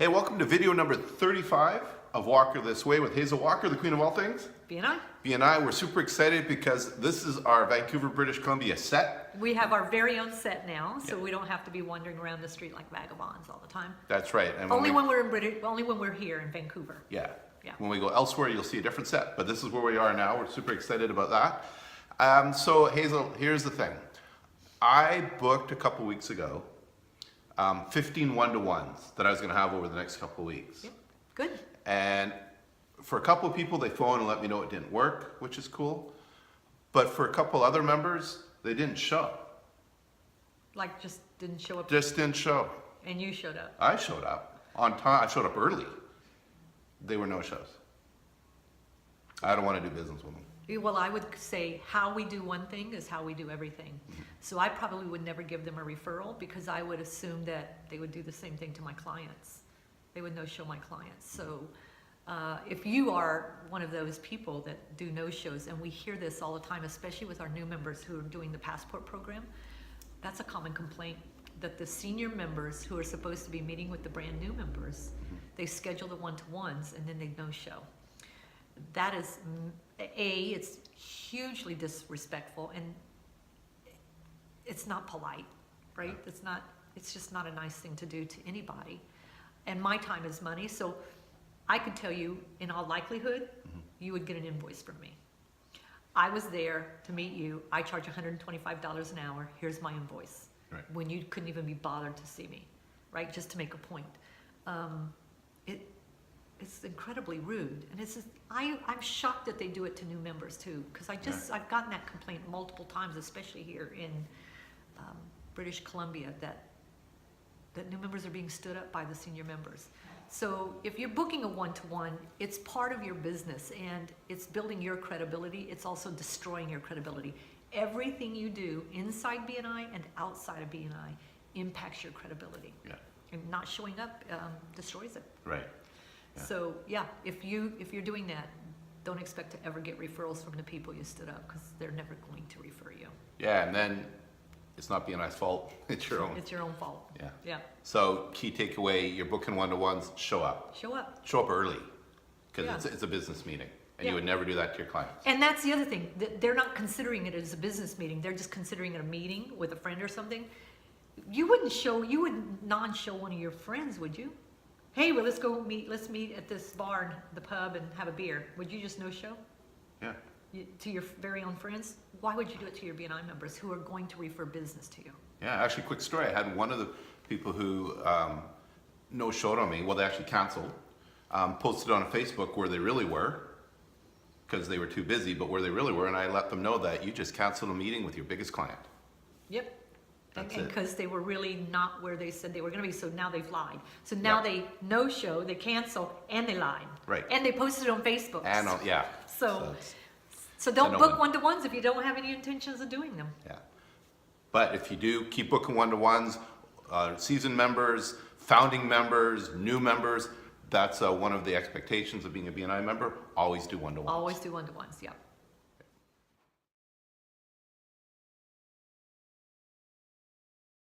Hey, welcome to video number 35 of Walker This Way with Hazel Walker, the queen of all things. BNI. BNI, we're super excited because this is our Vancouver, British Columbia set. We have our very own set now, so we don't have to be wandering around the street like vagabonds all the time. That's right. And Only when we're here in Vancouver. Yeah. Yeah. When we go elsewhere, you'll see a different set, but this is where we are now. We're super excited about that. So Hazel, here's the thing. I booked a couple weeks ago 15 one-to-ones that I was going to have over the next couple of weeks. Yep. Good. And for a couple of people, they phoned and let me know it didn't work, which is cool. But for a couple other members, they didn't show. Like just didn't show up. Just didn't show. And you showed up. I showed up on time. I showed up early. They were no-shows. I don't want to do business with them. Well, I would say how we do one thing is how we do everything. So I probably would never give them a referral because I would assume that they would do the same thing to my clients. They would no-show my clients. So if you are one of those people that do no-shows, and we hear this all the time, especially with our new members who are doing the passport program, that's a common complaint, that the senior members who are supposed to be meeting with the brand new members, they schedule the one-to-ones and then they no-show. That is, it's hugely disrespectful and it's not polite, right? It's just not a nice thing to do to anybody. And my time is money, so I could tell you in all likelihood, you would get an invoice from me. I was there to meet you. I charge $125 an hour. Here's my invoice. Right. When you couldn't even be bothered to see me, right? Just to make a point. It's incredibly rude, and it's just, I'm shocked that they do it to new members too, because I've gotten that complaint multiple times, especially here in British Columbia, that new members are being stood up by the senior members. So if you're booking a one-to-one, it's part of your business and it's building your credibility. It's also destroying your credibility. Everything you do inside BNI and outside of BNI impacts your credibility. Yeah. And not showing up destroys it. Right. Yeah. So yeah, if you're doing that, don't expect to ever get referrals from the people you stood up, because they're never going to refer you. Yeah, and then it's not BNI's fault. It's your own. It's your own fault. Yeah. Yeah. So key takeaway, you're booking one-to-ones, show up. Show up. Show up early, because Yeah. it's a business meeting, and Yeah. you would never do that to your clients. And that's the other thing. They're not considering it as a business meeting. They're just considering it a meeting with a friend or something. You wouldn't non-show one of your friends, would you? Hey, well, let's meet at this bar, the pub, and have a beer. Would you just no-show? Yeah. To your very own friends? Why would you do it to your BNI members who are going to refer business to you? Yeah, actually, quick story. I had one of the people who no-showed on me, well, they actually canceled, posted on Facebook where they really were, because they were too busy, but where they really were, and I let them know that you just canceled a meeting with your biggest client. Yep. That's And it. because they were really not where they said they were going to be, so now they've lied. So now Yeah. they no-show, they cancel, and they lied. Right. And they posted it on Facebook. And yeah. So it's- don't no book one- one-to-ones if you don't have any intentions of doing them. yeah. But if you do, keep booking one-to-ones, seasoned members, founding members, new members, that's one of the expectations of being a BNI member. Always do one-to-ones. Always do one-to-ones, yeah.